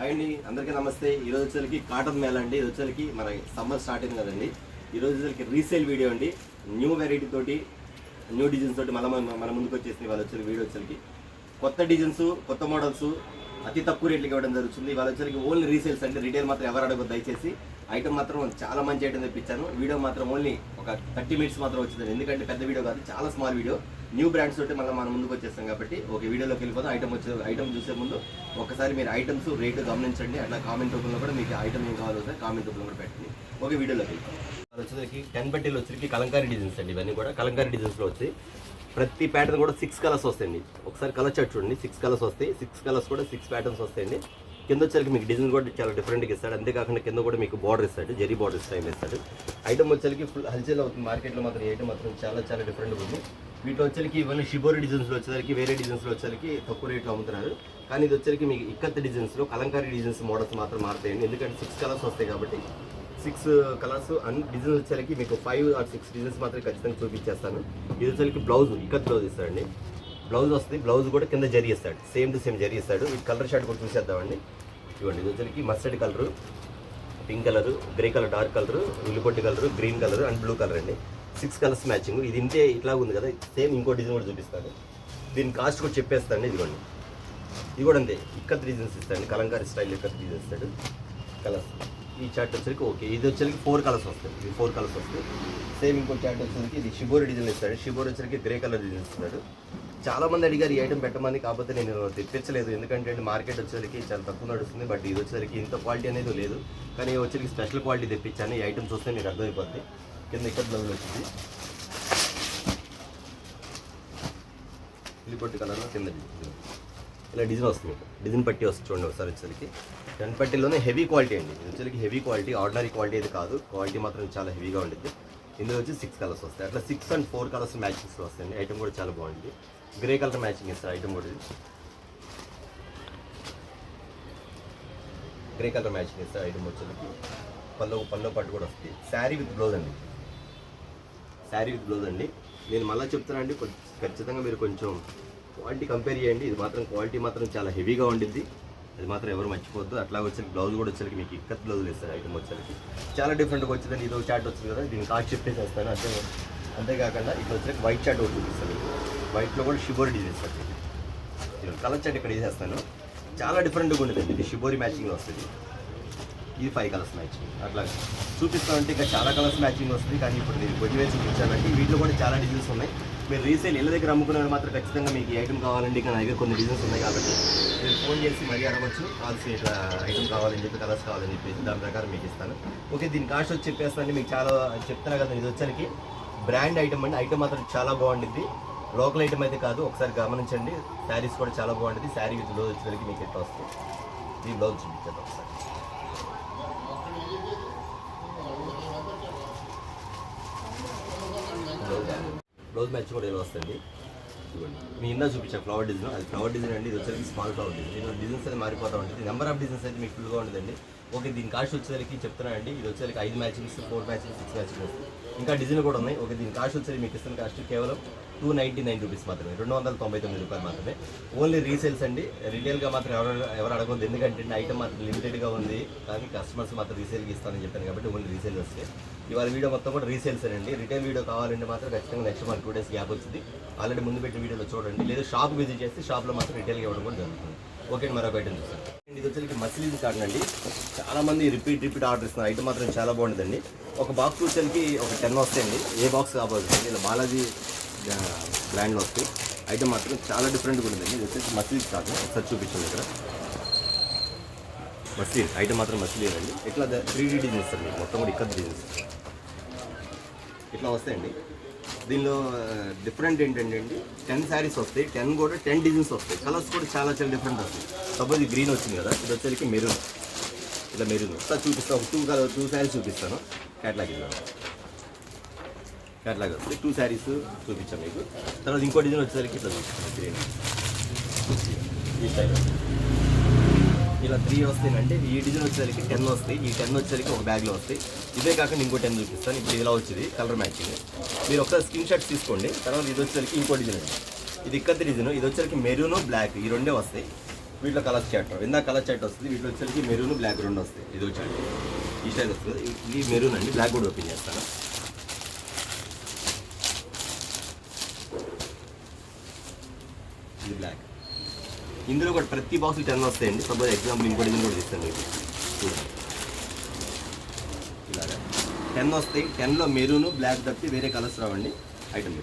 Hi అండి, అందరికీ నమస్తే. ఈరోజు వచ్చేసరికి కాటన్ మేళ అండి. ఇది వచ్చేసరికి మన సమ్మర్ స్టార్ట్ అయింది కదండి. ఈరోజు వచ్చేసరికి రీసేల్ వీడియో అండి. న్యూ వెరైటీ తోటి, న్యూ డిజైన్స్ తోటి మన ముందుకు వచ్చేసింది. వాళ్ళు వచ్చేసరికి వీడియో వచ్చేసరికి కొత్త డిజైన్స్, కొత్త మోడల్స్ అతి తక్కువ రేట్లకి ఇవ్వడం జరుగుతుంది. వాళ్ళు వచ్చేసరికి ఓన్లీ రీసేల్స్ అండి. రిటైల్ మాత్రం ఎవరు అడగదు దయచేసి. ఐటమ్ మాత్రం చాలా మంచి ఐటమ్ తెప్పించాను. వీడియో మాత్రం ఓన్లీ ఒక 30 మినిట్స్ మాత్రం వచ్చింది. ఎందుకంటే పెద్ద వీడియో కాదు, చాలా స్మాల్ వీడియో. న్యూ బ్రాండ్స్ తోటి మళ్ళీ మనం ముందుకు వచ్చేస్తాం కాబట్టి ఒక వీడియోలోకి వెళ్ళిపోతాం. ఐటమ్ చూసే ముందు ఒకసారి మీరు ఐటమ్స్ రేటు గమనించండి. అట్లా కామెంట్ రూపంలో కూడా మీకు ఐటమ్ ఏం కావాలో కామెంట్ రూపంలో కూడా పెట్టండి. ఒక వీడియోలోకి వెళ్ళిపోతాం. అది వచ్చేసరికి 10 పట్టీలు వచ్చేసరికి కలంకారీ డిజైన్స్ అండి. ఇవన్నీ కూడా కలంకారీ డిజైన్స్లో వచ్చి ప్రతి ప్యాటర్న్ కూడా 6 కలర్స్ వస్తాయండి. ఒకసారి కలర్ చార్ట్ చూడండి. 6 కలర్స్ వస్తాయి. 6 కలర్స్ కూడా 6 ప్యాటర్న్స్ వస్తాయండి. కింద వచ్చేసరికి మీకు డిజైన్ కూడా చాలా డిఫరెంట్గా ఇస్తాడు. అంతేకాకుండా కింద కూడా మీకు బార్డర్ ఇస్తాడు, జరీ బార్డర్ స్టైల్ ఇస్తాడు. ఐటమ్ వచ్చేసరికి ఫుల్ హల్చల్ అవుతుంది మార్కెట్లో మాత్రం. ఈ ఐటమ్ మాత్రం చాలా డిఫరెంట్గా ఉంది. వీటిలో వచ్చేసరికి ఇవన్నీ షిబోరి డిజైన్స్లో వచ్చేసరికి వేరే డిజైన్స్లో వచ్చేసరికి తక్కువ రేట్లో అమ్ముతున్నారు. కానీ ఇది వచ్చేసరికి మీకు ఇక్కత్ డిజైన్స్లో కలంకారీ డిజైన్స్ మోడల్స్ మాత్రం మారుతాయండి. ఎందుకంటే 6 కలర్స్ వస్తాయి కాబట్టి 6 కలర్స్ అన్ని డిజైన్స్ వచ్చేసరికి మీకు 5 or 6 డిజైన్స్ మాత్రం ఖచ్చితంగా చూపించేస్తాను. ఇది వచ్చేసరికి బ్లౌజ్ ఇక్కత్ బ్లౌజ్ ఇస్తాడండి. బ్లౌజ్ వస్తుంది. బ్లౌజ్ కూడా కింద జరీ ఇస్తాడు, సేమ్ టు సేమ్ జరీ ఇస్తాడు. ఈ కలర్ షార్ట్ కూడా చూసేద్దామండి. ఇవ్వండి, ఇది వచ్చేసరికి mustard colour, pink colour, grey colour, dark colour, ఉల్లిపొట్టి colour, green colour and blue colour అండి. 6 కలర్స్ మ్యాచింగ్. ఇది ఇంతే ఇట్లా ఉంది కదా, సేమ్ ఇంకో డిజైన్ కూడా చూపిస్తాను. దీని కాస్ట్ కూడా చెప్పేస్తాను. ఇదిగోండి, ఇది కూడా అంతే ఇక్కత్ డిజైన్స్ ఇస్తాడు. కలంకారీ స్టైల్ ఇక్కత్ డిజైన్ ఇస్తాడు. కలర్స్ ఈ చార్ట్ వచ్చేసరికి ఓకే. ఇది వచ్చేసరికి 4 కలర్స్ వస్తాయి. ఇది 4 కలర్స్ వస్తాయి. సేమ్ ఇంకో చార్ట్ వచ్చేసరికి ఇది షిబోరి డిజైన్ ఇస్తాడు. షిబోరి వచ్చేసరికి గ్రే కలర్ డిజైన్ ఇస్తాడు. చాలా మంది అడిగారు ఈ ఐటమ్ పెట్టమని, కాకపోతే నేను తెప్పించలేదు. ఎందుకంటే మార్కెట్ వచ్చేసరికి చాలా తక్కువ నడుస్తుంది. బట్ ఇది వచ్చేసరికి ఇంత క్వాలిటీ అనేది లేదు. కానీ వచ్చేసరికి స్పెషల్ క్వాలిటీ తెప్పించాను. ఈ ఐటమ్స్ వస్తే మీకు అర్థమైపోద్ది. కింద ఇక్కడ బ్లౌజ్ వచ్చింది ఉల్లిపొట్టి కలర్లో కింద ఇలా డిజైన్ వస్తుంది. డిజైన్ పట్టి వస్తుంది చూడండి ఒకసారి. వచ్చేసరికి 10 పట్టీలోనే హెవీ క్వాలిటీ అండి. ఇది వచ్చేసరికి హెవీ క్వాలిటీ, ఆర్డినరీ క్వాలిటీ అయితే కాదు. క్వాలిటీ మాత్రం చాలా హెవీగా ఉంటుంది. ఇందులో వచ్చి 6 కలర్స్ వస్తాయి. అట్లా 6 and 4 కలర్స్ మ్యాచింగ్స్ వస్తాయండి. ఐటమ్ కూడా చాలా బాగుంటుంది. గ్రే కలర్ మ్యాచింగ్ ఇస్తారు. ఐటమ్ కూడా గ్రే కలర్ మ్యాచింగ్ ఇస్తారు. ఐటమ్ వచ్చేసరికి పల్లో పట్టు కూడా వస్తుంది. శారీ విత్ బ్లౌజ్ అండి. శారీ విత్ బ్లౌజ్ అండి. నేను మళ్ళీ చెప్తానండి, ఖచ్చితంగా మీరు కొంచెం క్వాలిటీ కంపేర్ చేయండి. ఇది మాత్రం క్వాలిటీ మాత్రం చాలా హెవీగా ఉండిద్ది. అది మాత్రం ఎవరు మర్చిపోద్దు. అట్లా వచ్చేసరికి బ్లౌజ్ కూడా వచ్చేసరికి మీకు ఇక్కత్ బ్లౌజులు ఇస్తారు. ఐటమ్ వచ్చేసరికి చాలా డిఫరెంట్గా వచ్చిందండి. ఇది ఒక చార్ట్ వచ్చింది కదా, దీని కాస్ట్ చెప్పేసేస్తాను. అంతేకాకుండా ఇక్కడ వచ్చేసరికి వైట్ చార్ట్ ఒకటి చూపిస్తాను. వైట్లో కూడా షిబోరి డిజైన్ ఇస్తారు. కలర్ చార్ట్ ఇక్కడ వేసేస్తాను. చాలా డిఫరెంట్గా ఉండేదండి. ఇది షిబోరి మ్యాచింగ్లో వస్తుంది. ఇది 5 కలర్స్ మ్యాచింగ్. అట్లా చూపిస్తామంటే ఇంకా చాలా కలర్స్ మ్యాచింగ్ వస్తుంది. కానీ ఇప్పుడు నేను కొద్ది వేసి చూపించానంటే వీటిలో కూడా చాలా డిజైన్స్ ఉన్నాయి. మీరు రీసేల్ ఇళ్ళ దగ్గర అమ్ముకున్న మాత్రం ఖచ్చితంగా మీకు ఈ ఐటమ్ కావాలండి. ఇంకా నా దగ్గర కొన్ని డిజైన్స్ ఉన్నాయి కాబట్టి మీరు ఫోన్ చేసి మరీ అడగచ్చు. కాల్సి ఇట్లా ఐటమ్ కావాలని చెప్పి, కలర్స్ కావాలని చెప్పేసి దాని ప్రకారం మీకు ఇస్తాను. ఓకే, దీని కాస్ట్ వచ్చి చెప్పేస్తానండి. మీకు చాలా చెప్తున్నా కదా, ఇది వచ్చరికి బ్రాండ్ ఐటమ్ అండి. ఐటమ్ మాత్రం చాలా బాగుంటుంది. లోకల్ ఐటమ్ అయితే కాదు, ఒకసారి గమనించండి. శారీస్ కూడా చాలా బాగుంటుంది. శారీ విత్ బ్లౌజ్ వచ్చేసరికి మీకు ఎట్లా వస్తుంది. ఈ బ్లౌజ్ చూపించాను ఒకసారి. బ్లౌజ్ మ్యాచ్ కూడా ఎలా వస్తుంది చూడండి. మీ ఇందా చూపించాను ఫ్లవర్ డిజైన్, అది ఫ్లవర్ డిజైన్ అండి. ఇది వచ్చేసరికి స్మాల్ ఫ్లవర్ డిజైన్. దీనిలో డిజైన్స్ అయితే మారిపోతూ ఉంటుంది. నెంబర్ ఆఫ్ డిజైన్స్ అయితే మీకు ఫుల్గా ఉంటుందండి. ఓకే, దీని కాస్ట్ వచ్చేసరికి చెప్తున్నానండి. ఇది వచ్చేసరికి 5 మ్యాచింగ్స్, 4 మ్యాచింగ్స్, 6 మ్యాచింగ్స్, ఇంకా డిజైన్ కూడా ఉన్నాయి. ఓకే, దీని కాస్ట్ వచ్చేసి మీకు ఇస్తున్న కాస్ట్ కేవలం 299 రూపీస్ మాత్రమే, 299 రూపాయలు మాత్రమే. ఓన్లీ రీసేల్స్ అండి. రిటైల్గా మాత్రం ఎవరు అడగొద్దు. ఎందుకంటే ఐటమ్ మాత్రం లిమిటెడ్గా ఉంది. కానీ కస్టమర్స్ మాత్రం రీసేల్కి ఇస్తానని చెప్పాను కాబట్టి ఓన్లీ రీసేల్ వస్తాయి. ఇవాళ వీడియో మొత్తం కూడా రీసేల్స్ అండి. రిటైల్ వీడియో కావాలంటే మాత్రం ఖచ్చితంగా నెక్స్ట్ మంత్ 2 days గ్యాప్ వచ్చింది. ఆల్రెడీ ముందు పెట్టిన వీడియోలో చూడండి. లేదా షాప్ విజిట్ చేస్తే షాప్లో మాత్రం రిటైల్గా ఇవ్వడం కూడా జరుగుతుంది. ఓకే, మరొక ఐటమ్ చూస్తాను. ఇది వచ్చేసరికి మస్లిన్ కాటన్ అండి. చాలా మంది రిపీట్ ఆర్డర్ ఇస్తున్నారు. ఐటమ్ మాత్రం చాలా బాగుంటుందండి. ఒక బాక్స్ వచ్చేసరికి ఒక 10 వస్తాయండి. ఏ బాక్స్ కావాలి ఇలా బాలాజీ బ్రాండ్లో వస్తాయి. ఐటమ్ మాత్రం చాలా డిఫరెంట్గా ఉంటుందండి. ఇది వచ్చేసి మస్లిన్ కాటన్. ఒకసారి చూపించండి. ఇక్కడ మస్లిన్ ఐటమ్ మాత్రం మస్లిన్ అండి. ఇట్లా 3D డిజైన్ ఇస్తారు మీకు. మొత్తం కూడా ఇక్కడ డిజైన్స్ ఇట్లా వస్తాయండి. దీనిలో డిఫరెంట్ ఏంటంటే అండి 10 శారీస్ వస్తాయి. 10 కూడా 10 డిజైన్స్ వస్తాయి. కలర్స్ కూడా చాలా డిఫరెంట్ వస్తాయి. సపోజ్ ఈ గ్రీన్ వచ్చింది కదా, ఇది వచ్చేసరికి మెరూన్. ఇలా మెరూన్ ఒకసారి చూపిస్తాను. ఒక 2 శారీస్ చూపిస్తాను. క్యాట్లాగ్ వస్తాయి. 2 శారీస్ చూపించాను మీకు. తర్వాత ఇంకో డిజైన్ వచ్చేసరికి ఇట్లా చూపిస్తాను. గ్రీన్ ఈ స్టైల్ ఇలా 3 వస్తాయంటే ఈ డిజైన్ వచ్చేసరికి 10 వస్తాయి. ఈ 10 వచ్చేసరికి ఒక బ్యాగ్లో వస్తాయి. ఇదే కాకుండా ఇంకో 10 చూపిస్తాను. ఇప్పుడు ఇలా వచ్చింది కలర్ మ్యాచింగ్. మీరు ఒకసారి స్క్రీన్ షాట్ తీసుకోండి. తర్వాత ఇది వచ్చేసరికి ఇంకో డిజైన్ అండి. ఇది ఇక్కత్ డిజైన్. ఇది వచ్చేసరికి మెరూన్, బ్లాక్ ఈ రెండే వస్తాయి. వీటిలో కలర్ చాట్ కలర్ చాట్ వస్తుంది. వీటిలో వచ్చేసరికి మెరూన్ బ్లాక్ రెండు వస్తాయి. ఇది చాట్ ఈ స్టైల్ వస్తుంది. ఇది మెరూన్ అండి. బ్లాక్ కూడా ఓపెన్ చేస్తాను. ఇది బ్లాక్. ఇందులో కూడా ప్రతి బాక్స్ 10 వస్తాయండి. సపోజ్ ఎగ్జాంపుల్ ఇంకోటి ఇది కూడా తీస్తాను మీకు చూడండి. ఇలాగా 10 వస్తాయి. 10లో మెరూన్ బ్లాక్ తప్పి వేరే కలర్స్ రావండి. ఐటమ్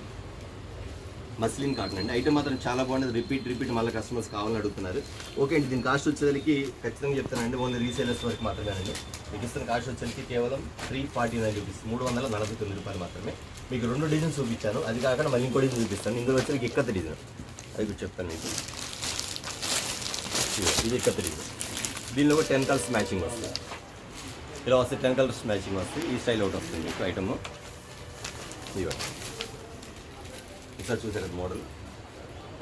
మస్లిన్ కాటన్ అండి. ఐటమ్ మాత్రం చాలా బాగుంటుంది. రిపీట్ మళ్ళీ కస్టమర్స్ కావాలని అడుగుతున్నారు. ఓకే అండి. దీని కాస్ట్ వచ్చేసరికి ఖచ్చితంగా చెప్తానండి. ఓన్లీ రీసేలర్స్ వరకు మాత్రమేనండి. మీకు ఇస్తున్న కాస్ట్ వచ్చేసరికి కేవలం 349 రూపీస్, 349 రూపాయలు మాత్రమే. మీకు 2 డిజైన్స్ చూపించాను. అది కాకుండా మళ్ళీ ఇంకో డిజైన్ చూపిస్తాను. ఇందులో వచ్చేసరికి ఇక్కత డిజైన్ అది కూడా చెప్తాను మీకు. ఇది ఇక్కత డిజైన్. దీనిలో కూడా 10 కలర్స్ మ్యాచింగ్ వస్తాయి. ఇలా వస్తే 10 కలర్స్ మ్యాచింగ్ వస్తాయి. ఈ స్టైల్ ఒకటి వస్తుంది మీకు ఐటమ్. ఇవ్వండి ఈసారి చూసారు మోడల్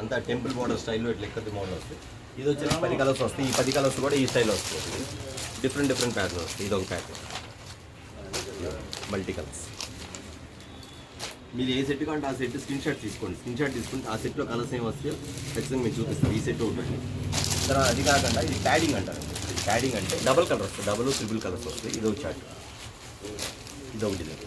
అంతా టెంపుల్ మోడల్ స్టైల్లో ఇట్లా ఎక్కది మోడల్ వస్తుంది. ఇది వచ్చేసి 10 కలర్స్ వస్తాయి. ఈ 10 కలర్స్ కూడా ఈ స్టైల్లో వస్తుంది. డిఫరెంట్ ప్యాటర్న్ వస్తుంది. ఇది ఒక ప్యాటర్న్ మల్టీ కలర్స్. మీరు ఏ సెట్ కంటే ఆ సెట్ స్క్రీన్ షాట్ తీసుకోండి. స్క్రీన్ షాట్ తీసుకుంటే ఆ సెట్లో కలర్స్ ఏమి వస్తాయో ఖచ్చితంగా మీరు చూపిస్తాం. ఈ సెట్ ఒకటి తర్వాత అది కాకుండా ఇది ప్యాడింగ్ అంటారు. ప్యాడింగ్ అంటే డబుల్ కలర్ వస్తుంది. డబుల్ ట్రిపుల్ కలర్స్ వస్తాయి. ఇది ఒక చాట్, ఇది ఒకటి డిజైన్.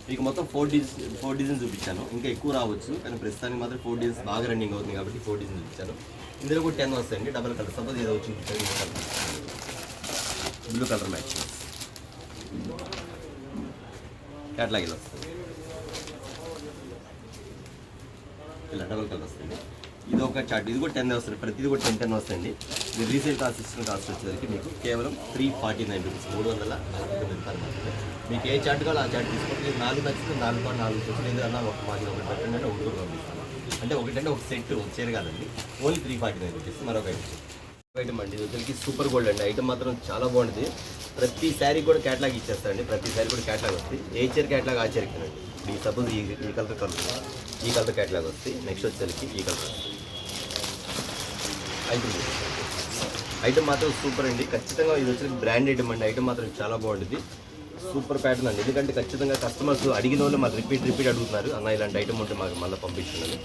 మీకు మొత్తం 4 డిజైన్స్ చూపించాను. ఇంకా ఎక్కువ రావచ్చు కానీ ప్రస్తుతానికి మాత్రం 4 డిజైన్స్ బాగా రన్నింగ్ అవుతుంది కాబట్టి 4 డిజైన్స్ చూపించాను. ఇందులో కూడా 10 వస్తాయండి డబుల్ కలర్. సపోజ్ ఏదో చూపించాను బ్లూ కలర్ మ్యాచ్ క్యాట్లాగ్ ఇలా వస్తుంది. ఇలా డబుల్ కలర్ వస్తుంది. ఇది ఒక చార్ట్. ఇది కూడా 10 వస్తుంది. ప్రతిది కూడా 10 వస్తాయండి. మీరు రీసేల్ కాస్ట్ ఇస్తున్న కాస్ట్ వచ్చేసరికి మీకు కేవలం 349 రూపీస్, 349 రూపాయలు మాత్రమే. మీకు ఏ చార్ట్ కావాలో ఆ చార్ట్ తీసుకోండి. మీరు 4 నచ్చితే 4 చూసి ఏదన్నా మాకు ఒకటి పెట్టండి అంటే ఒకటి కూడా పంపిస్తాను. అంటే ఒకటంటే ఒక సెట్ ఒక చీర కాదండి. Only 349 rupees. మరొక ఐటమ్ అండి. ఇది వచ్చరికి సూపర్ గోల్డ్ అండి. ఐటమ్ మాత్రం చాలా బాగుంటుంది. ప్రతి శారీ కూడా క్యాట్లాగ్ ఇచ్చేస్తారండి. ప్రతి శారీ కూడా క్యాట్లాగ్ వస్తుంది. ఏ చీర క్యాట్లాగ్ ఆ చీరకి ఈ సపోజ్ ఈ కలర్ క్యాట్లాగ్ వస్తుంది. నెక్స్ట్ వచ్చేసరికి ఈ కలర్ వస్తుంది. ఐటమ్ మాత్రం సూపర్ అండి. ఖచ్చితంగా ఇది వచ్చేసి బ్రాండ్ ఐటమ్ అండి. ఐటమ్ మాత్రం చాలా బాగుంటుంది. సూపర్ ప్యాటర్న్ అండి. ఎందుకంటే ఖచ్చితంగా కస్టమర్స్ అడిగిన వాళ్ళు మాకు రిపీట్ అడుగుతున్నారు. అన్న ఇలాంటి ఐటమ్ ఉంటే మాకు మళ్ళీ పంపించున్నాను.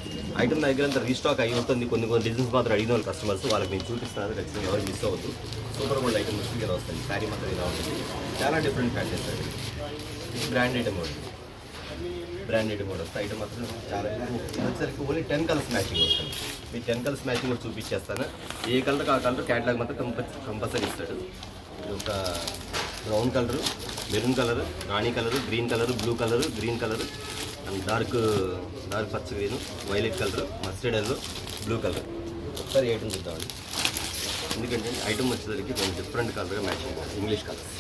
ఐటమ్ దగ్గర అంతా రీస్టాక్ అయ్యి ఉంటుంది. కొన్ని డిజైన్స్ మాత్రం అడిగిన వాళ్ళు కస్టమర్స్ వాళ్ళకి నేను చూపిస్తున్నారు. ఖచ్చితంగా ఎవరు మిస్ అవ్వద్దు. సూపర్ గోల్డ్ ఐటమ్ వచ్చి ఇలా వస్తుంది. శారీ మాత్రం ఇలా ఉంటుంది. చాలా డిఫరెంట్ ప్యాటర్న్స్ అండి. ఇది బ్రాండ్ ఐటమ్ ఉంటుంది. బ్రాండ్ ఐటమ్ కూడా వస్తుంది. ఐటమ్ మాత్రం చాలా వచ్చేసరికి ఓన్లీ 10 కలర్స్ మ్యాచింగ్ వస్తుంది. మీకు 10 కలర్స్ మ్యాచింగ్ కూడా చూపించేస్తాను. ఏ కలర్ ఆ కలర్ క్యాట్లాగ్ మాత్రం కంపల్సరీ ఇస్తాడు. ఇది ఒక బ్రౌన్ కలరు, మెరూన్ కలర్, రాణి colour, green colour, blue colour, green colour and dark పచ్చ green, violet colour, mustard yellow, blue colour. ఒకసారి ఐటమ్ చూద్దామండి. ఎందుకంటే ఐటమ్ వచ్చేసరికి కొంచెం డిఫరెంట్ కలర్గా మ్యాచింగ్ ఇంగ్లీష్ కలర్స్.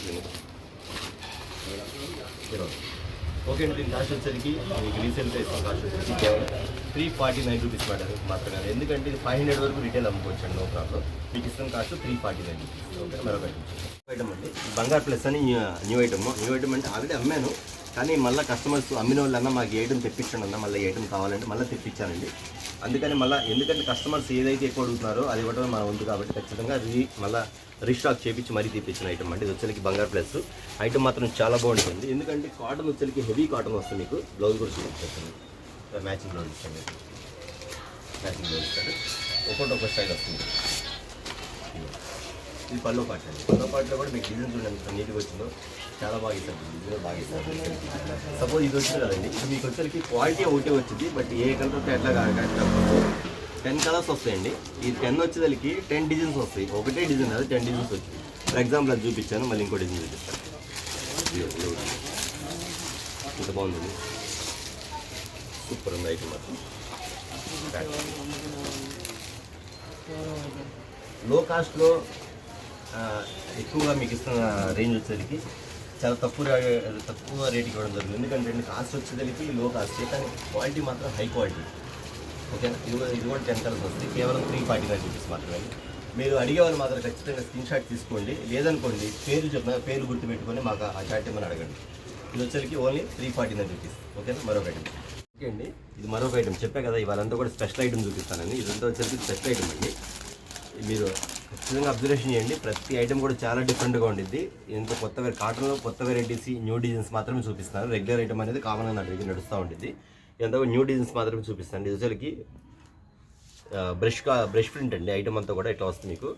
ఓకే అండి. దీని కాస్ట్ వచ్చేసరికి మీకు రీసేల్ ప్రైస్ కాస్ట్ వచ్చేసి కేవలం 349 రూపీస్ మాత్రమే. ఎందుకంటే ఇది 500 వరకు రిటైల్ అమ్ముకోవచ్చు అండి. No problem. మీకు ఇస్తున్న కాస్ట్ 349 రూపీస్. ఓకే మరొక ఐటమ్ అండి. బంగారు ప్లస్ అని న్యూ ఐటమ్ అంటే ఆల్రెడీ అమ్మాను. కానీ మళ్ళీ కస్టమర్స్ అమ్మిన వాళ్ళన్నా మాకు ఏ ఐటమ్ తెప్పించండి అన్న మళ్ళీ ఐటమ్ కావాలంటే మళ్ళీ తెప్పించానండి. అందుకని మళ్ళీ ఎందుకంటే కస్టమర్స్ ఏదైతే ఎక్కువ అడుగుతున్నారో అది ఇవ్వడం మన ఉంది కాబట్టి ఖచ్చితంగా మళ్ళీ రీస్టాక్ చేయించి మరీ తెప్పించిన ఐటమ్ అండి. ఇది వచ్చేసరికి బంగారు ప్లస్. ఐటమ్ మాత్రం చాలా బాగుంటుంది. ఎందుకంటే కాటన్ వచ్చేసరికి హెవీ కాటన్ వస్తుంది. మీకు బ్లౌజ్ కూడా చూపించేస్తాను. మ్యాచింగ్ బ్లౌజ్ ఇస్తాను. మ్యాచింగ్ బ్లౌజ్ ఇస్తాడు. ఒక్కొక్క స్టైల్ వస్తుంది. ఇది పల్లో పార్ట్ అండి. పల్లో పార్ట్లో కూడా మీకు డిజైన్ చూడండి నీట్గా వచ్చిందో చాలా బాగా ఇస్తారు. డిజైన్ బాగా ఇస్తారు. సపోజ్ ఇది వచ్చింది కదండి. ఇది మీకు వచ్చేసరికి క్వాలిటీ ఒకటే వచ్చింది. బట్ ఏ కలర్ ఎట్లా 10 కలర్స్ వస్తాయండి. ఈ 10 వచ్చేసరికి 10 డిజైన్స్ వస్తాయి. ఒకటే డిజైన్ అది 10 డిజైన్స్ వచ్చింది. ఫర్ ఎగ్జాంపుల్ అది చూపించాను. మళ్ళీ ఇంకో డిజైన్ చూపిస్తాను. ఇంత బాగుంటుంది. సూపర్ ఉంది ఐటమ్ మాత్రం. లో కాస్ట్లో ఎక్కువగా మీకు ఇస్తున్న రేంజ్ వచ్చేసరికి చాలా తక్కువ రేటుకి ఇవ్వడం జరుగుతుంది. ఎందుకంటే కాస్ట్ వచ్చేసరికి లో కాస్ట్ కానీ క్వాలిటీ మాత్రం హై క్వాలిటీ. ఓకేనా. ఇది కూడా 10 కలర్స్ వస్తుంది. కేవలం 349 రూపీస్ మాత్రమే. మీరు అడిగే వాళ్ళు మాత్రం ఖచ్చితంగా స్క్రీన్ షాట్ తీసుకోండి. లేదనుకోండి పేరు గుర్తుపెట్టుకొని మాకు ఆ చాట్ ఏమని అడగండి. ఇది వచ్చేసరికి ఓన్లీ 349 రూపీస్. ఓకేనా. మరొక ఐటమ్. ఓకే అండి. ఇది మరొక ఐటమ్ చెప్పే కదా. ఇవాళంతా కూడా స్పెషల్ ఐటమ్ చూపిస్తానండి. ఇదంతా వచ్చేసరికి స్పెషల్ ఐటమ్ అండి. మీరు ఖచ్చితంగా అబ్జర్వేషన్ చేయండి. ప్రతి ఐటమ్ కూడా చాలా డిఫరెంట్గా ఉండిద్ది. ఇంత కాటన్లో కొత్త వెరైటీస్ న్యూ డిజైన్స్ మాత్రమే చూపిస్తాను. రెగ్యులర్ ఐటమ్ అనేది కామన్గా నా దగ్గర నడుస్తూ ఉండిద్ది. ఇదంతా న్యూ డిజైన్స్ మాత్రమే చూపిస్తాను. ఇది వచ్చేసరికి బ్రష్ ప్రింట్ అండి. ఐటమ్ అంతా కూడా ఇట్లా వస్తుంది మీకు.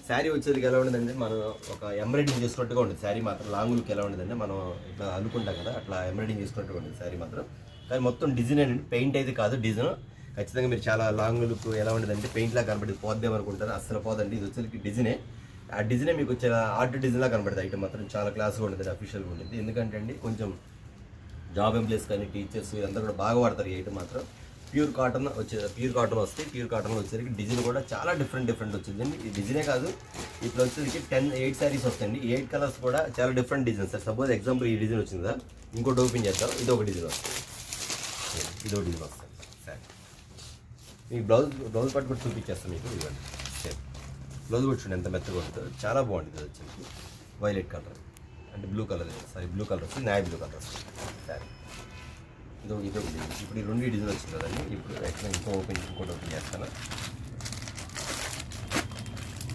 శారీ వచ్చేసరికి ఎలా ఉండదండి, మనం ఒక ఎంబ్రాయిడింగ్ చేసుకున్నట్టుగా ఉంటుంది. శారీ మాత్రం లాంగ్ లుక్ ఎలా ఉండదండి, మనం ఇట్లా అనుకుంటాం కదా అట్లా ఎంబ్రాయిడింగ్ చేసుకున్నట్టుగా ఉంటుంది శారీ మాత్రం. కానీ మొత్తం డిజైన్ అండి, పెయింట్ అయితే కాదు డిజైన్. ఖచ్చితంగా మీరు చాలా లాంగ్ లుక్ ఎలా ఉండదంటే పెయింట్లా కనబడి పోద్దామనుకుంటారు, అస్సలు పోదండి. ఇది వచ్చేసరికి డిజైనే, ఆ డిజైనే మీకు చాలా ఆర్ట్ డిజైన్లా కనబడుతుంది. ఐటమ్ మాత్రం చాలా క్లాస్గా ఉంటుంది, అఫీషియల్గా ఉంటుంది. ఎందుకంటే అండి కొంచెం జాబ్ ఎంప్లాయీస్ కానీ టీచర్స్ ఇదంతా కూడా బాగా వాడతారు ఈ ఐటమ్ మాత్రం. ప్యూర్ కాటన్ వస్తాయి. ప్యూర్ కాటన్లో వచ్చేసరికి డిజైన్ కూడా చాలా డిఫరెంట్ వచ్చిందండి. ఈ డిజైనే కాదు, ఇప్పుడు వచ్చేసరికి 8 శారీస్ వస్తాయండి. 8 కలర్స్ కూడా చాలా different designs. Sir suppose example ఈ డిజైన్ వచ్చింది కదా, ఇంకోటి ఓపెన్ చేద్దాం. ఇది ఒక డిజైన్ వస్తుంది, ఇదో డిజైన్ వస్తుంది. సరే మీకు బ్లౌజ్ పట్టు కూడా చూపించేస్తాం మీకు. ఇవ్వండి బ్లౌజ్ కూడా చూడండి ఎంత మెత్తగా ఉంటుందో, చాలా బాగుంటుంది. వచ్చేసి వైలెట్ కలర్ అంటే బ్లూ కలర్ వస్తుంది, నాయ్ బ్లూ కలర్ వస్తుంది. సరే ఇదో డిజైన్. ఇప్పుడు ఈ 2 డిజైన్ వచ్చింది కదండి. ఇప్పుడు ఎట్లా ఇంకోటి ఓపెన్ చేస్తాను.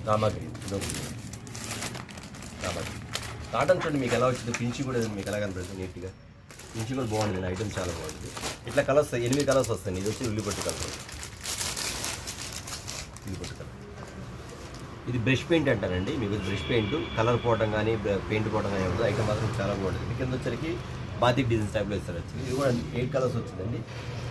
రామా గ్రీన్, ఇదో డిజైన్ రామా గ్రీన్ కాటన్ చూడండి మీకు ఎలా వచ్చింది. పించి కూడా మీకు ఎలా కనపడుతుంది నీట్గా. పించి కూడా బాగుంటుంది, ఐటమ్ చాలా బాగుంటుంది. ఇట్లా కలర్స్ 8 కలర్స్ వస్తాయి. ఇది వచ్చి ఉల్లిపట్టు కలర్. ఇది బ్రష్ పెయింట్ అంటారండి. మీకు బ్రష్ పెయింట్ కలర్ పోవడం కానీ పెయింట్ పోవడం కానీ ఉంటుంది. ఐటమ్ మాత్రం చాలా బాగుంటుంది. కింద వచ్చరికి బాతిక్ డిజైన్స్ టైప్లో ఇస్తారు. వచ్చింది ఇది కూడా 8 కలర్స్ వచ్చిందండి.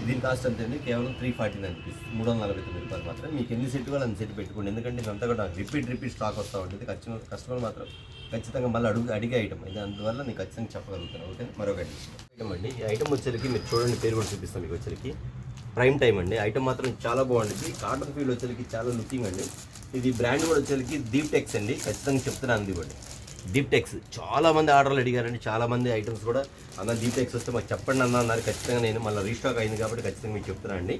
దీని కాస్ట్ అంతే అండి, కేవలం 349 రూపీస్, 349 రూపాయలు మాత్రం. మీకు ఎన్ని సెట్ కూడా అన్ని సెట్ పెట్టుకోండి. ఎందుకంటే ఇదంతా కూడా రిపీట్ స్టాక్ వస్తూ ఉంటుంది. కస్టమర్ మాత్రం ఖచ్చితంగా మళ్ళీ అడిగే ఐటమ్ ఇది, అందువల్ల నేను ఖచ్చితంగా చెప్పగలుగుతాను. ఓకే, మరొక ఐటమ్ అండి. ఈ ఐటమ్ వచ్చరికి మీరు చూడండి, పేరు కూడా చూపిస్తాను మీకు. వచ్చరికి ప్రైమ్ టైమ్ అండి. ఐటమ్ మాత్రం చాలా బాగుంటుంది. కాటన్ ఫీల్ వచ్చరికి చాలా లుకింగ్ అండి. ఇది బ్రాండ్ కూడా వచ్చరికి దీప్టెక్స్ అండి. ఖచ్చితంగా చెప్తున్నాను, ఇది కూడా దీప్టెక్స్. చాలామంది ఆర్డర్లు అడిగారండి, చాలామంది ఐటమ్స్ కూడా అన్న దీప్టెక్స్ వస్తే మాకు చెప్పండి అన్నారు. ఖచ్చితంగా నేను మళ్ళీ రీస్టాక్ అయింది కాబట్టి ఖచ్చితంగా మీకు చెప్తున్నాను అండి.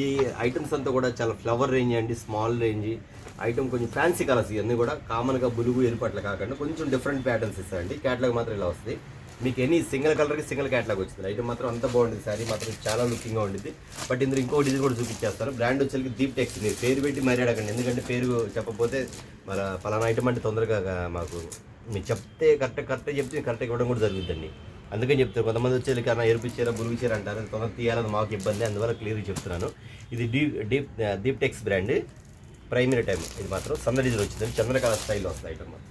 ఈ ఐటమ్స్ అంతా కూడా చాలా ఫ్లవర్ రేంజ్ అండి, స్మాల్ రేంజ్ ఐటమ్. కొంచెం ఫ్యాన్సీ కలర్స్ ఇవన్నీ కూడా కామన్గా బులుగు ఎరుపట్లు కాకుండా కొంచెం డిఫరెంట్ ప్యాటర్న్స్ ఇస్తాయండి. క్యాటలాగ్ మాత్రం ఇలా వస్తుంది మీకు. ఎనీ సింగిల్ కలర్కి సింగిల్ క్యాటలాగ్ వచ్చింది. ఐటమ్ మాత్రం అంత బాగుంటుంది. శారీ మాత్రం చాలా లుకింగ్గా ఉంటుంది. బట్ ఇందులో ఇంకో డిజైన్ కూడా చూపించేస్తారు. బ్రాండ్ వచ్చేసరికి దీప్టెక్స్. మీరు పేరు పెట్టి మరీ అడగండి, ఎందుకంటే పేరు చెప్పకపోతే మరి పలానా ఐటమ్ అంటే తొందరగా మాకు మీరు చెప్తే కరెక్ట్ చెప్తే కరెక్ట్గా ఇవ్వడం కూడా జరుగుతుందండి. అందుకని చెప్తారు. కొంతమంది వచ్చేది కన్నా ఎరుపిచ్చారా బురుగు చీర అంటారు, తొందరగా తీయాలని మాకు ఇబ్బంది. అందువల్ల క్లియర్గా చెప్తున్నాను. ఇది దీప్టెక్స్ బ్రాండ్ ప్రైమరీ టైం. ఇది మాత్రం సందడి డిజైన్ వచ్చిందండి, చంద్రకళ స్టైల్లో వస్తుంది ఐటమ్ మాత్రం.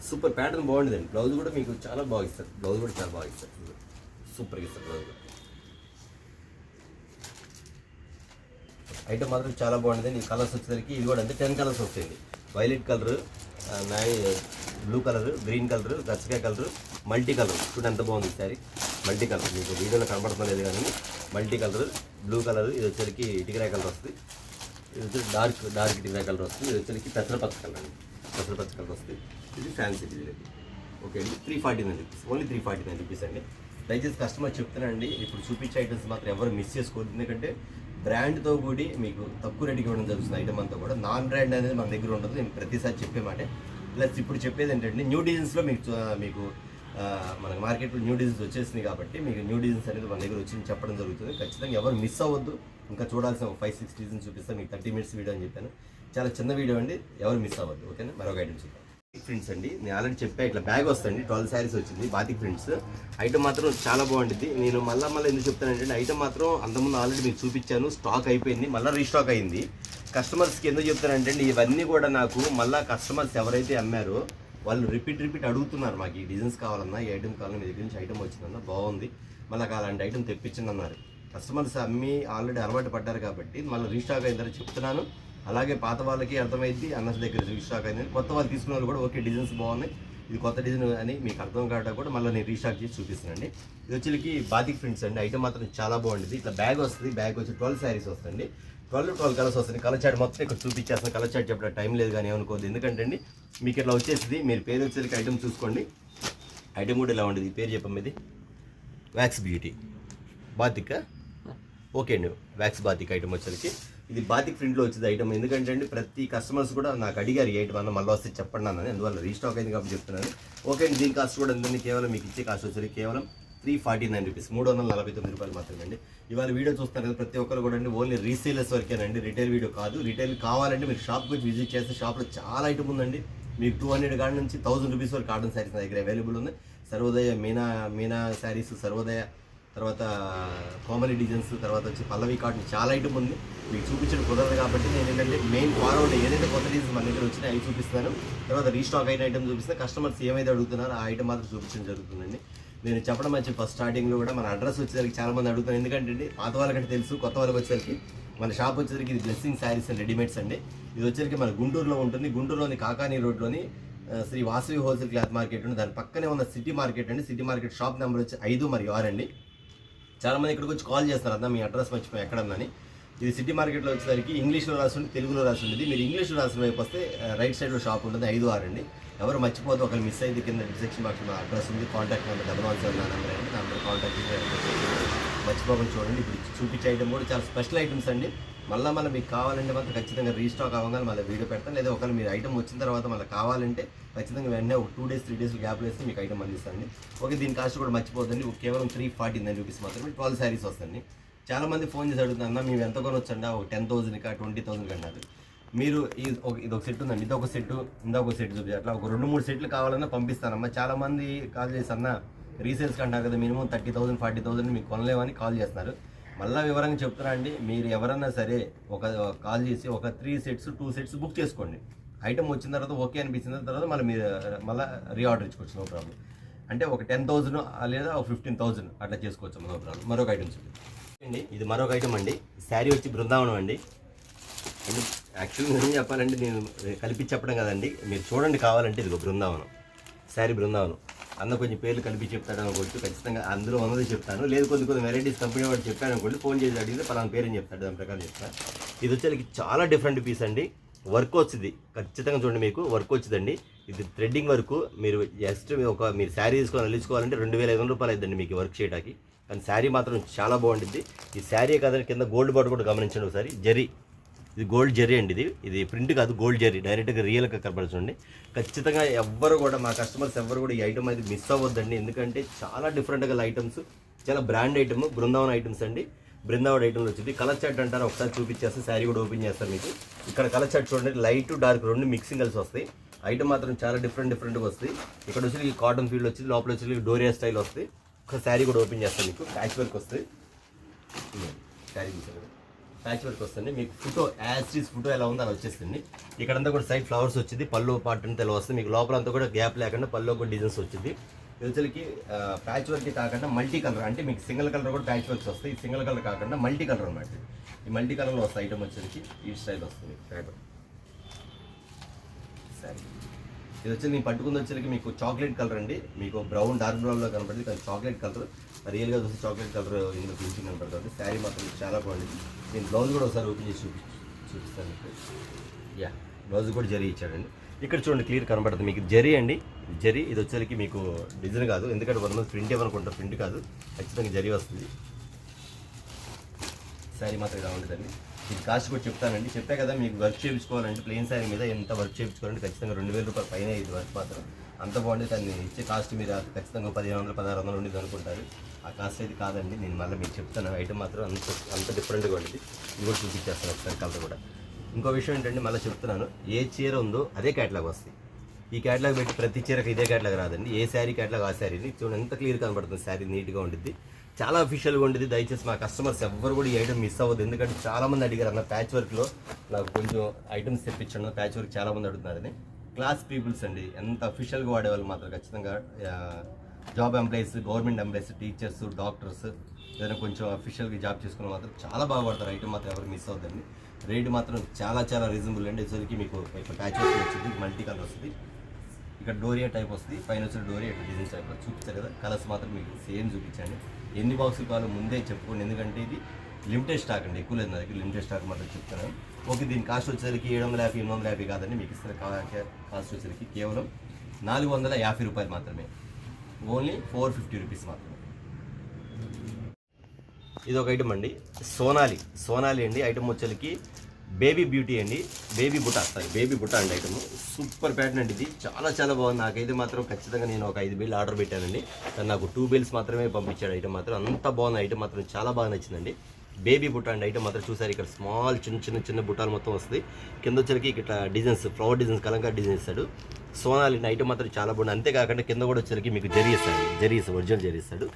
సూపర్ ప్యాటర్న్ బాగుంటుందండి. బ్లౌజ్ కూడా మీకు చాలా బాగా ఇస్తారు. బ్లౌజ్ కూడా చాలా బాగా ఇస్తారు, సూపర్గా ఇస్తారు బ్లౌజ్ కూడా. ఐటమ్ మాత్రం చాలా బాగుంటుంది. ఈ కలర్స్ వచ్చేసరికి ఇది కూడా అంటే 10 కలర్స్ వస్తాయండి. Violet colour, blue colour, green colour, గచ్చకాయ కలర్, మల్టీ కలర్. చూడండి ఎంత బాగుంది సారీ. మల్టీ కలర్ మీకు వీడియోలో కనబడలేదు కానీ మల్టీ కలర్, బ్లూ కలర్. ఇది వచ్చేసరికి ఇటుకరాయ కలర్ వస్తుంది. ఇది వచ్చి డార్క్ ఇటుకరాయ కలర్ వస్తుంది. ఇది వచ్చేసరికి పెసరపచ్చ కలర్ అండి, పెసరపచ్చ కలర్ వస్తుంది. ఇది ఫ్యాన్సీ డిజైన్. ఓకే అండి, 349 రూపీస్, ఓన్లీ 349 రూపీస్ అండి. దయచేసి కస్టమర్ చెప్తానండి, ఇప్పుడు చూపించే ఐటమ్స్ మాత్రం ఎవరు మిస్ చేసుకోవద్దు. ఎందుకంటే బ్రాండ్తో కూడి మీకు తక్కువ రేటుకి ఇవ్వడం జరుగుతుంది. ఐటమ్ అంతా కూడా నాన్ బ్రాండ్ అనేది మన దగ్గర ఉండదు, నేను ప్రతిసారి చెప్పే మాట. ప్లస్ ఇప్పుడు చెప్పేది ఏంటంటే న్యూ డిజైన్స్లో మీకు మనకి మార్కెట్లో న్యూ డిజైన్స్ వచ్చేసింది కాబట్టి మీకు న్యూ డిజైన్స్ అనేది మన దగ్గర వచ్చి చెప్పడం జరుగుతుంది. ఖచ్చితంగా ఎవరు మిస్ అవ్వద్దు. ఇంకా చూడాల్సిన 5-6 డిజైన్స్ చూపిస్తాను మీకు. 30 minutes వీడియో అని చెప్పాను, చాలా చిన్న వీడియో అండి, ఎవరు మిస్ అవ్వద్దు. ఓకేనా, మరొక ఐటమ్ చూద్దాం. ప్రింట్స్ అండి, నేను ఆల్రెడీ చెప్పా ఇట్లా బ్యాగ్ వస్తుంది. 12 శారీస్ వచ్చింది బాతిక్ ప్రింట్స్. ఐటమ్ మాత్రం చాలా బాగుంటుంది. నేను మళ్ళీ ఎందుకు చెప్తానంటే ఐటమ్ మాత్రం అంతకుముందు ఆల్రెడీ మీకు చూపించాను, స్టాక్ అయిపోయింది, మళ్ళీ రీస్టాక్ అయింది. కస్టమర్స్కి ఎందుకు చెప్తానంటే ఇవన్నీ కూడా నాకు మళ్ళీ కస్టమర్స్ ఎవరైతే అమ్మారో వాళ్ళు రిపీట్ అడుగుతున్నారు, మాకు ఈ డిజైన్స్ కావాలన్నా, ఈ ఐటమ్ కావాలన్నా, మీ దగ్గర నుంచి ఐటమ్ వచ్చిందన్నా బాగుంది, మళ్ళీ అలాంటి ఐటమ్ తెప్పించండి అన్నారు. కస్టమర్స్ అమ్మి ఆల్రెడీ అలవాటు పడ్డారు కాబట్టి మళ్ళీ రీస్టాక్ అయిందని చెప్తున్నాను. అలాగే పాత వాళ్ళకి అర్థమైంది, అన్నస్ దగ్గర రీస్టాక్ అయింది. కొత్త వాళ్ళు తీసుకున్న వాళ్ళు కూడా ఓకే డిజైన్స్ బాగున్నాయి, ఇది కొత్త డిజైన్ అని మీకు అర్థం కావడం కూడా మళ్ళీ నేను రీస్టాక్ చేసి చూపిస్తున్నాండి. ఇది వచ్చేకి బాతిక్ ప్రింట్స్ అండి. ఐటమ్ మాత్రం చాలా బాగుంటుంది. ఇట్లా బ్యాగ్ వస్తుంది. బ్యాగ్ వచ్చి 12 శారీస్ వస్తుంది. 12 కలర్స్ వస్తుంది. కలర్ చార్ట్ మొత్తం ఇక్కడ చూపించేస్తాను. కలర్ చార్ట్ చెప్పడం టైం లేదు కానీ ఏమనుకోవద్దు, ఎందుకంటే అండి మీకు ఇట్లా వచ్చేసింది. మీరు పేరు వచ్చేసరికి ఐటమ్ చూసుకోండి. ఐటమ్ కూడా ఇలా ఉండేది. ఈ పేరు చెప్పండి, ఇది వ్యాక్స్ బ్యూటీ బాతిక్. ఓకే అండి, వ్యాక్స్ బాతిక్ ఐటమ్ వచ్చేసరికి ఇది బాతిక్ ప్రింట్లో వచ్చేది ఐటమ్. ఎందుకంటే అండి ప్రతి కస్టమర్స్ కూడా నాకు అడిగారు ఏ ఐటమ్ అన్న మళ్ళీ వస్తే చెప్పండి అన్నది, అందువల్ల రీస్టాక్ అయింది కాబట్టి చెప్తున్నాను. ఓకే అండి, దీని కాస్ట్ కూడా అందరినీ కేవలం మీకు ఇచ్చే కాస్ట్ వచ్చేది కేవలం 349 రూపీస్, 349 రూపాయలు మాత్రమే అండి. ఇవాళ వీడియో చూస్తారు కదా ప్రతి ఒక్కరు కూడా అండి ఓన్లీ రీసేలర్స్ వరకేనండి, రిటైల్ వీడియో కాదు. రిటైల్ కావాలంటే మీరు షాప్కి వచ్చి విజిట్ చేస్తే షాప్లో చాలా ఐటమ్ ఉందండి. మీకు 200 కాడ నుంచి 1000 రూపీస్ వరకు కాటన్ శారీస్ నా దగ్గర అవైలబుల్ ఉంది. సర్వోదయ మీనా శారీస్, సర్వోదయ తర్వాత కోమలి డిజైన్స్, తర్వాత వచ్చి పల్లవి కాటన్, చాలా ఐటమ్ ఉంది. మీకు చూపించడం కుదరదు కాబట్టి నేను ఏంటంటే మెయిన్ ఫార్వర్డ్ ఏదైతే కొత్త డిజైన్స్ మన దగ్గర వచ్చినాయి అవి చూపిస్తాను. తర్వాత రీస్టాక్ అయిన ఐటమ్ చూపిస్తాను. కస్టమర్స్ ఏమైతే అడుగుతున్నారో ఆ ఐటమ్ మాత్రం చూపించడం జరుగుతుందండి. నేను చెప్పడం మంచి ఫస్ట్ స్టార్టింగ్లో కూడా మన అడ్రస్ వచ్చేసరికి చాలామంది అడుగుతాను. ఎందుకంటే పాత వాళ్ళకంటే తెలుసు, కొత్త వాళ్ళకి వచ్చేసరికి మన షాప్ వచ్చేసరికి ఇది బ్లెస్సింగ్ శారీస్ అండ్ రెడీమేడ్స్ అండి. ఇది వచ్చేసరికి మన గుంటూరులో ఉంటుంది. గుంటూరులోని కాకానీ రోడ్లోని Shri Vasavi wholesale cloth market ఉంది. దాని పక్కనే ఉన్న సిటీ మార్కెట్ అండి. సిటీ మార్కెట్ షాప్ నెంబర్ వచ్చి 5 మరియు 6 అండి. చాలామంది ఇక్కడికి వచ్చి కాల్ చేస్తారు, అన్న మీ అడ్రస్ మర్చిపోయి ఎక్కడన్నాని. ఇది సిటీ మార్కెట్లో వచ్చేసరికి ఇంగ్లీష్లో రాసి ఉంటుంది, తెలుగులో రాసి ఉంటుంది. మీరు ఇంగ్లీష్లో రాసిన వైపు వస్తే రైట్ సైడ్లో షాప్ ఉంటుంది, 5, 6 అండి. ఎవరు మర్చిపోతే ఒకరు మిస్ అయితే కింద డిస్క్రిప్షన్ బాక్స్లో అడ్రస్ ఉంది, కాంటాక్ట్ నెంబర్ 1117 నెంబర్ అండి. దాంట్లో కాంటాక్ట్ మర్చిపోకుండా చూడండి. ఇప్పుడు చూపించే ఐటమ్ కూడా చాలా స్పెషల్ ఐటమ్స్ అండి. మళ్ళీ మీకు కావాలంటే మాత్రం ఖచ్చితంగా రీస్టాక్ అవ్వగానే మళ్ళీ వీడియో పెడతాను. లేదా ఒకవేళ మీరు ఐటమ్ వచ్చిన తర్వాత మళ్ళీ కావాలంటే ఖచ్చితంగా వెంటనే ఒక 2 days 3 days గ్యాప్ వేస్తే మీకు ఐటమ్ అందిస్తాండి. ఓకే, దీని కాస్ట్ కూడా మర్చిపోతుంది. కేవలం 349 రూపీస్ మాత్రమే 12 శారీస్ వస్తుంది. చాలామంది ఫోన్ చేసి అడుగుతున్నా, మేము ఎంత కొనొచ్చండి, ఒక 10,000కా 20,000 అన్నారు. మీరు ఇది ఒక సెట్ ఉందండి, ఇదొక సెట్, ఇంకొక సెట్ చూపి అట్లా ఒక 2-3 సెట్లు కావాలన్నా పంపిస్తానమ్మా. చాలామంది కాల్ చేసి అన్న రీసేల్స్కి అంటారు కదా, మినిమం 30,000 40,000 మీకు కొనలేమని కాల్ చేస్తున్నారు. మళ్ళీ వివరంగా చెప్తున్నా అండి, మీరు ఎవరన్నా సరే ఒక కాల్ చేసి ఒక 3 sets 2 sets బుక్ చేసుకోండి. ఐటమ్ వచ్చిన తర్వాత ఓకే అనిపించిన తర్వాత మళ్ళీ మీరు మళ్ళీ రీఆర్డర్ ఇచ్చుకోవచ్చు, నో ప్రాబ్లం. అంటే ఒక 10,000 లేదా ఒక 15,000 అట్లా చేసుకోవచ్చు, నో ప్రాబ్లం. మరొక ఐటమ్స్ అండి, ఇది మరొక ఐటమ్ అండి. శారీ వచ్చి బృందావనం అండి. యాక్చువల్గా నేను చెప్పాలంటే నేను కలిపి చెప్పడం కదండి, మీరు చూడండి కావాలంటే. ఇదిగో బృందావనం శారీ, బృందావనం అన్న కొంచెం పేర్లు కలిపి చెప్తాడు అనుకోవచ్చు. ఖచ్చితంగా అందులో ఉన్నది చెప్తాను. లేదు కొన్ని వెరైటీస్ కంపెనీ వాడు చెప్పాను అనుకోండి, ఫోన్ చేసి అడిగితే పలానా పేరు అని చెప్తాడు, దాని ప్రకారం చెప్తాను. ఇది వచ్చేసరికి చాలా డిఫరెంట్ పీస్ అండి. వర్క్ వచ్చింది, ఖచ్చితంగా చూడండి మీకు వర్క్ వచ్చిందండి. ఇది థ్రెడ్డింగ్ వర్క్. మీరు జస్ట్ మీరు శారీ తీసుకొని అల్లించుకోవాలంటే 2,500 రూపాయలు అవుతుందండి మీకు వర్క్ చేయడానికి. కానీ శారీ మాత్రం చాలా బాగుంటుంది. ఈ శారీ కాదని కింద గోల్డ్ బార్డర్ కూడా గమనించండి ఒకసారి. జరీ, ఇది గోల్డ్ జరీ అండి. ఇది ప్రింట్ కాదు, గోల్డ్ జరీ, డైరెక్ట్గా రియల్గా కనపడుతుంది. ఖచ్చితంగా ఎవ్వరు కూడా, మా కస్టమర్స్ ఎవ్వరు కూడా ఈ ఐటమ్ అనేది మిస్ అవ్వద్దండి. ఎందుకంటే చాలా డిఫరెంట్గా ఐటమ్స్, చాలా బ్రాండ్ ఐటమ్, బృందావన్ ఐటమ్స్ అండి. బృందావన్ ఐటమ్లో వచ్చింది. కలర్ చార్ట్ అంటారు, ఒకసారి చూపించేస్తే శారీ కూడా ఓపెన్ చేస్తారు మీకు. ఇక్కడ కలర్ చార్ట్ చూడండి, లైట్ డార్క్ 2 మిక్సింగ్ కలిసి వస్తాయి. ఐటమ్ మాత్రం చాలా డిఫరెంట్గా వస్తాయి. ఇక్కడ వచ్చి కాటన్ ఫీల్డ్ వచ్చింది, లోపల వచ్చి డోరియా స్టైల్ వస్తాయి. ఒక శారీ కూడా ఓపెన్ చేస్తాను మీకు. ప్యాచ్ వర్క్ వస్తుంది, శారీ చూసారు, ప్యాచ్ వర్క్ వస్తుంది మీకు. ఫోటో యాజ్ ఫోటో ఎలా ఉందో అలా వచ్చేస్తుంది. ఇక్కడంతా కూడా సైడ్ ఫ్లవర్స్ వచ్చింది, పళ్ళు పార్ట్ అంతా ఎలా వస్తుంది మీకు. లోపల అంతా కూడా గ్యాప్ లేకుండా పళ్ళు కూడా డిజైన్స్ వచ్చింది. వచ్చేసరికి ప్యాచ్ వర్క్ కాకుండా మల్టీ కలర్, అంటే మీకు సింగిల్ కలర్ కూడా ప్యాచ్ వర్క్స్ వస్తాయి. సింగిల్ కలర్ కాకుండా మల్టీ కలర్ అనమాట. ఈ మల్టీ కలర్లో వస్తాయి ఐటమ్ వచ్చేసరికి ఈ స్టైల్ వస్తుంది ప్యాటర్న్. సరే, ఇది వచ్చి నేను పట్టుకుంది వచ్చేసరికి మీకు చాక్లెట్ కలర్ అండి. మీకు బ్రౌన్, డార్క్ బ్రౌన్లో కనపడుతుంది, కానీ చాక్లెట్ కలర్ రియల్గా చూసి చాక్లెట్ కలర్ ఇందులో ఫినిషింగ్ కనపడుతుంది. శారీ మాత్రం చాలా బాగుంది. నేను బ్లౌజ్ కూడా ఒకసారి ఓపెన్ చేసి చూపిస్తాను మీకు. యా, బ్లౌజ్ కూడా జరీ ఇచ్చాడండి. ఇక్కడ చూడండి క్లియర్ కనబడుతుంది మీకు. జరీ అండి, జరీ. ఇది వచ్చేసరికి మీకు డిజైన్ కాదు, ఎందుకంటే 100 ప్రింట్ ఏమనుకుంటారు, ప్రింట్ కాదు, ఖచ్చితంగా జరీ వస్తుంది. శారీ మాత్రం ఇలా ఉంటుందండి. ఇది కాస్ట్ కూడా చెప్తానండి. చెప్పే కదా మీకు వర్క్ చేయించుకోవాలంటే ప్లెయిన్ శారీ మీద ఎంత వర్క్ చేయించుకోవాలంటే ఖచ్చితంగా 2,000 రూపాయలు పైన ఇది వర్క్ మాత్రం. అంత బాగుంది. దాన్ని ఇచ్చే కాస్ట్ మీరు ఖచ్చితంగా 1,500 1,600 ఉండేది అనుకుంటారు. ఆ కాస్ట్ అయితే కాదండి. నేను మళ్ళీ మీకు చెప్తాను. ఐటమ్ మాత్రం అంత డిఫరెంట్గా ఉండేది. ఇది కూడా చూపించేస్తాను ఒకసారి కలర్ కూడా. ఇంకో విషయం ఏంటంటే మళ్ళీ చెప్తున్నాను, ఏ చీర ఉందో అదే క్యాటలాగ్ వస్తుంది. ఈ క్యాటలాగ్ పెట్టి ప్రతి చీరకు ఇదే క్యాటలాగ్ రాదండి. ఏ శారీ క్యాటలాగ్ ఆ శారీని చూడండి, ఎంత క్లియర్ కనబడుతుంది. శారీ నీట్గా ఉంటుంది, చాలా అఫీషియల్గా ఉంటుంది. దయచేసి మా కస్టమర్స్ ఎవ్వరు కూడా ఈ ఐటమ్ మిస్ అవ్వదు. ఎందుకంటే చాలామంది అడిగారు అన్న ప్యాచ్ వర్క్లో నాకు కొంచెం ఐటమ్స్ తెప్పించండి, ప్యాచ్ వర్క్ చాలామంది అడుగుతున్నారని. క్లాస్ పీపుల్స్ అండి, ఎంత అఫీషియల్గా వాడేవాళ్ళు మాత్రం ఖచ్చితంగా job employees, government employees, teachers, doctors, ఏదైనా కొంచెం అఫీషియల్గా జాబ్ చేసుకున్న మాత్రం చాలా బాగా వాడతారు. ఐటమ్ మాత్రం ఎవరు మిస్ అవుతుందండి. రేట్ మాత్రం చాలా రీజనబుల్ అండి. వచ్చేసరికి మీకు ఇక్కడ ప్యాచ్ వర్క్ వచ్చింది, మల్టీ కలర్ వస్తుంది. ఇక్కడ డోరియా టైప్ వస్తుంది, పైన వచ్చిన డోరియా డిజైన్ టైప్ చూపించారు కదా. కలర్స్ మాత్రం మీకు సేమ్ చూపించండి. ఎన్ని బాక్సులు కావాలో ముందే చెప్పుకోండి, ఎందుకంటే ఇది లిమిటెడ్ స్టాక్ అండి, ఎక్కువ లేదు నా దగ్గర. లిమిటెడ్ స్టాక్ మాత్రం చెప్తాను. ఓకే, దీని కాస్ట్ వచ్చేసరికి 750 850 కాదండి. మీకు ఇస్తున్న కాస్ట్ వచ్చేసరికి కేవలం 450 రూపాయలు మాత్రమే. ఓన్లీ 450 రూపీస్ మాత్రమే. ఇది ఒక ఐటమ్ అండి, సోనాలి అండి. ఐటమ్ వచ్చేసరికి బేబీ బ్యూటీ అండి, బేబీ బుట్ట అండి. ఐటమ్ సూపర్ ప్యాటర్న్ అండి. ఇది చాలా బాగుంది. నాకైతే మాత్రం ఖచ్చితంగా నేను ఒక 5 బిల్ ఆర్డర్ పెట్టానండి, కానీ నాకు 2 బిల్స్ మాత్రమే పంపించాడు. ఐటమ్ మాత్రం అంత బాగుంది. ఐటమ్ మాత్రం చాలా బాగా నచ్చిందండి. బేబీ బుట్ట అండి. ఐటమ్ మాత్రం చూసారు, ఇక్కడ స్మాల్ చిన్న బుట్టాలు మొత్తం వస్తుంది. కింద వచ్చరికి ఇట్లా designs, flower designs, Kalamkari design ఇస్తాడు. సోనాలి ఐటమ్ మాత్రం చాలా బాగుంది. అంతేకాకుండా కింద కూడా వచ్చేసరికి మీకు జరీ ఇస్తాడు, ఒరిజినల్ జరీ ఇస్తాడు.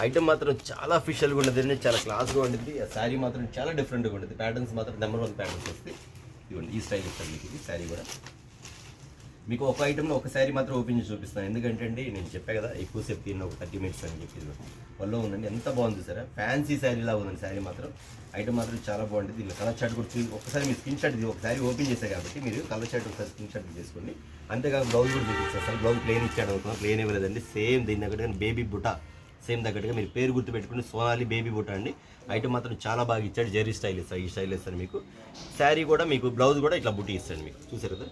ఐటమ్ మాత్రం చాలా అఫీషియల్గా ఉండదు, చాలా క్లాస్గా ఉంటుంది. ఆ శారీ మాత్రం చాలా డిఫరెంట్గా ఉంటుంది. ప్యాటర్న్స్ మాత్రం నెంబర్ 1 ప్యాటర్న్స్ వస్తాయి. ఇవ్వండి ఈ స్టైల్ ఇస్తాను మీకు. ఇది శారీ కూడా మీకు ఒక ఐటెంలో ఒక శారీ మాత్రం ఓపెన్ చేసి చూపిస్తాను. ఎందుకంటే అండి నేను చెప్పా కదా ఎక్కువసేపు తిన్న ఒక 30 మినిట్స్ అని చెప్పి వల్ల ఉందండి. ఎంత బాగుంది సార్, ఫ్యాన్సీ శారీలా ఉందండి. శారీ మాత్రం ఐటమ్ మాత్రం చాలా బాగుంటుంది. దీనిలో కలర్ చార్ట్ కూడా ఒకసారి మీరు స్క్రీన్ షాట్ ఇది ఒకసారి ఓపెన్ చేశారు కాబట్టి మీరు కలర్ చార్ట్ ఒకసారి స్క్రీన్ షాట్ చేసుకోండి. అంతేకాక బ్లౌజ్ కూడా చూపిస్తారు సార్. బ్లౌజ్ ప్లేన్ ఇచ్చాడు అనుకున్నా, ప్లేన్ ఇవ్వలేదండి. సేమ్ దీని దగ్గర బేబీ బుట్ట సేమ్ తగ్గట్టుగా మీరు పేరు గుర్తు పెట్టుకుని సోనాలి బేబీ బుట్ట అండి. ఐటమ్ మాత్రం చాలా బాగా ఇచ్చాడు. జెరీ స్టైల్ ఇస్తాడు, ఈ స్టైల్ ఇస్తాను మీకు. శారీ కూడా మీకు బ్లౌజ్ కూడా ఇట్లా బుట్టి ఇస్తాడు మీకు. చూసారు కదా,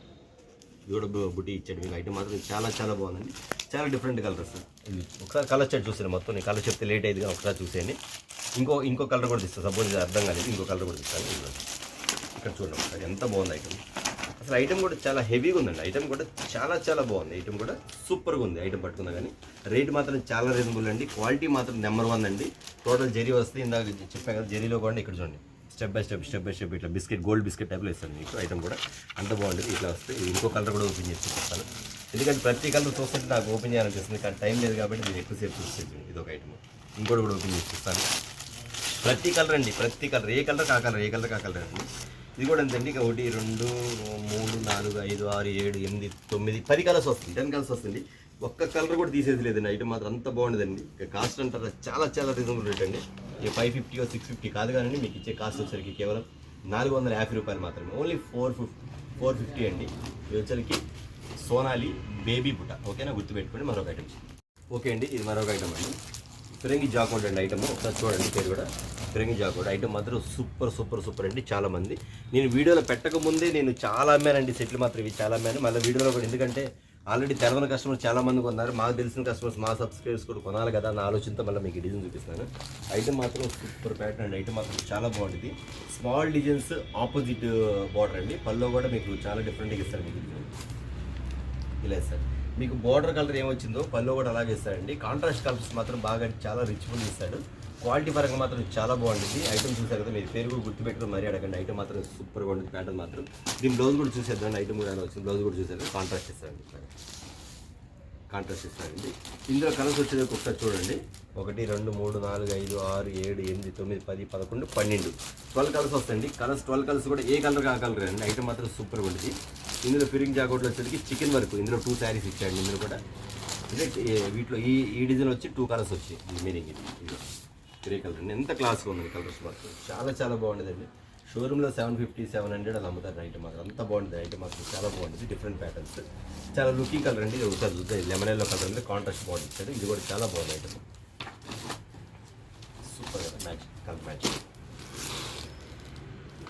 ఇది కూడా బుట్టి ఇచ్చాడు మీకు. ఐటమ్ మాత్రం చాలా చాలా బాగుందండి. చాలా డిఫరెంట్ కలర్ సార్. ఇది ఒకసారి కలర్ చార్ట్ చూసాను మొత్తం. నేను కలర్ చెప్తే లేట్ అయ్యింది కానీ ఒకసారి చూసేయండి. ఇంకో కలర్ కూడా తీస్తాను. సపోజ్ ఇది అర్థం కాలేదు, ఇంకో కలర్ కూడా తీస్తాను. ఇక్కడ చూడండి ఒకసారి ఎంత బాగుంది ఐటమ్. అసలు ఐటమ్ కూడా చాలా హెవీగా ఉందండి. ఐటమ్ కూడా చాలా చాలా బాగుంది. ఐటమ్ కూడా సూపర్గా ఉంది. ఐటమ్ పట్టుకున్నా కానీ రేట్ మాత్రం చాలా రీజనబుల్ అండి. క్వాలిటీ మాత్రం నెంబర్ 1 అండి. టోటల్ జెరీ వస్తే ఇందాక చెప్పాను కదా, జెరీలో కూడా ఇక్కడ చూడండి స్టెప్ బై స్టెప్ ఇట్లా బిస్కెట్, గోల్డ్ బిస్కెట్ టైప్లో ఇస్తాను మీకు. ఐటమ్ కూడా అంత బాగుంటుంది. ఇట్లా వస్తే ఇంకో కలర్ కూడా ఓపెన్ చేసి చూపిస్తాను. ఎందుకంటే ప్రతి కలర్ చూస్తుంటే నాకు ఓపెన్ చేయాలనిపిస్తుంది, కానీ టైం లేదు కాబట్టి నేను ఎక్కువసేపు చూసేది. ఇది ఒక ఐటమ్. ఇంకోటి కూడా ఓపెన్ చేసి చూస్తాను. ప్రతి కలర్ అండి, ప్రతి కలర్, ఏ కలర్ కా కలర్, ఏ కలర్ కా కలర్ అండి. ఇది కూడా అంతే అండి. 1 2 3 4 5 6 7 8 9 10 కలర్స్ వస్తుంది, 10 కలర్స్ వస్తుంది. ఒక్క కలర్ కూడా తీసేది లేదండి. ఐటమ్ మాత్రం అంత బాగుండదండి. కాస్ట్ అంటారా చాలా చాలా రీజనబుల్ రేట్ అండి. 550 650 కాదు కానీ మీకు ఇచ్చే కాస్ట్ వచ్చేసరికి కేవలం 450 రూపాయలు మాత్రమే. ఓన్లీ 450 అండి. ఇది వచ్చేసరికి సోనాలి బేబీ బుట్ట. ఓకేనా, గుర్తుపెట్టుకోండి. మరొక ఐటమ్. ఓకే అండి, ఇది మరొక ఐటమ్ అండి. ఫిరంగి జాకోడ్ అండి ఐటమ్. ఒకసారి చూడండి పేరు కూడా ఫిరంగి జాకోడ్. ఐటమ్ మాత్రం సూపర్ అండి. చాలా మంది నేను వీడియోలో పెట్టకముందే నేను చాలా అమ్మానండి. సెట్లు మాత్రం ఇవి చాలా అమ్మాను. మళ్ళీ వీడియోలో కూడా, ఎందుకంటే ఆల్రెడీ తెలవని కస్టమర్స్ చాలా మంది కొన్నారు. మాకు తెలిసిన కస్టమర్స్, మా సబ్స్క్రైబర్స్ కూడా కొనాలి కదా అన్న ఆలోచనతో మళ్ళీ మీకు డిజైన్ చూపిస్తాను. ఐటమ్ మాత్రం సూపర్ ప్యాటర్న్ అండి. ఐటమ్ మాత్రం చాలా బాగుంటుంది. స్మాల్ డిజైన్స్, ఆపోజిట్ బార్డర్ అండి. పల్లో కూడా మీకు చాలా డిఫరెంట్గా ఇస్తారు మీకు. ఇలా సార్ మీకు బార్డర్ కలర్ ఏమొచ్చిందో పల్లో కూడా అలాగే ఇస్తాడండి. కాంట్రాస్ట్ కలర్స్ మాత్రం బాగా చాలా రిచ్ఫుల్ ఇస్తాడు. క్వాలిటీ పరంగా మాత్రం చాలా బాగుంటుంది. ఐటమ్ చూసారు కదా, మీరు పేరు కూడా గుర్తుపెట్టుకుని మరీ అడగండి. ఐటమ్ మాత్రం సూపర్గా ఉంటుంది. ప్యాటర్న్ మాత్రం. దీని బ్లౌజ్ కూడా చూసేద్దాం. ఐటమ్ కూడా వచ్చింది, బ్లౌజ్ కూడా చూసేద్దాం. కాంట్రాస్ట్ ఇస్తాడండి, కాంట్రాస్ట్ ఇస్తాడండి. ఇందులో కలర్స్ వచ్చేది ఒకసారి చూడండి. 1 2 3 4 5 6 7 8 9 10 11 12 12 కలర్స్ వస్తాయండి. 12 కలర్స్ కూడా ఏ కలర్ కా కలర్ అండి. ఐటమ్ మాత్రం సూపర్గా ఉంటుంది. ఇందులో ఫిరింగ్ జాకెట్లో వచ్చేసరికి చికెన్ వర్క్. ఇందులో 2 శారీస్ ఇచ్చాడు. ఇందులో కూడా ఇదే వీటిలో ఈ డిజైన్ వచ్చి 2 కలర్స్ వచ్చాయి. ఈ మీనింగ్ ఇది గ్రే కలర్ అండి. ఎంత క్లాస్గా ఉంది కలర్స్ మాత్రం. చాలా చాలా బాగుండేదండి. షోరూంలో 750 700 అలా అమ్ముతారు. ఐటమ్ మాత్రం అంత బాగుంటుంది. ఐటమ్ మాత్రం చాలా బాగుంటుంది. డిఫరెంట్ ప్యాటర్న్స్, చాలా లుకింగ్ కలర్ అండి. ఇది ఒకసారి చూస్తే లెమన్ ఎల్లో కలర్ అండి. కాంట్రాస్ట్ బాడీ ఇచ్చాడు. ఇది కూడా చాలా బాగుంది. Item super match, colour match.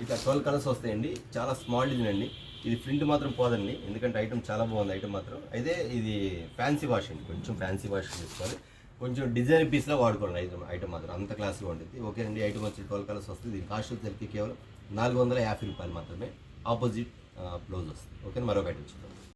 ఇట్లా 12 కలర్స్ వస్తాయండి. చాలా స్మాల్ డిజైన్ అండి. ఇది ప్రింట్ మాత్రం పోదండి, ఎందుకంటే ఐటమ్ చాలా బాగుంది. ఐటమ్ మాత్రం అయితే ఇది ఫ్యాన్సీ వాష్ అండి. కొంచెం ఫ్యాన్సీ వాష్ చేసుకోవాలి, కొంచెం డిజైన్ పీస్లో వాడుకోండి. ఐటమ్ మాత్రం అంత క్లాస్గా ఉంటుంది. ఓకే అండి, ఐటమ్ వచ్చి 12 కలర్స్ వస్తుంది. దీని కాస్ట్ వచ్చేసరికి కేవలం 450 రూపాయలు మాత్రమే. ఆపోజిట్ బ్లౌజ్ వస్తుంది. ఓకే, మరొక ఐటమ్ చూద్దాం.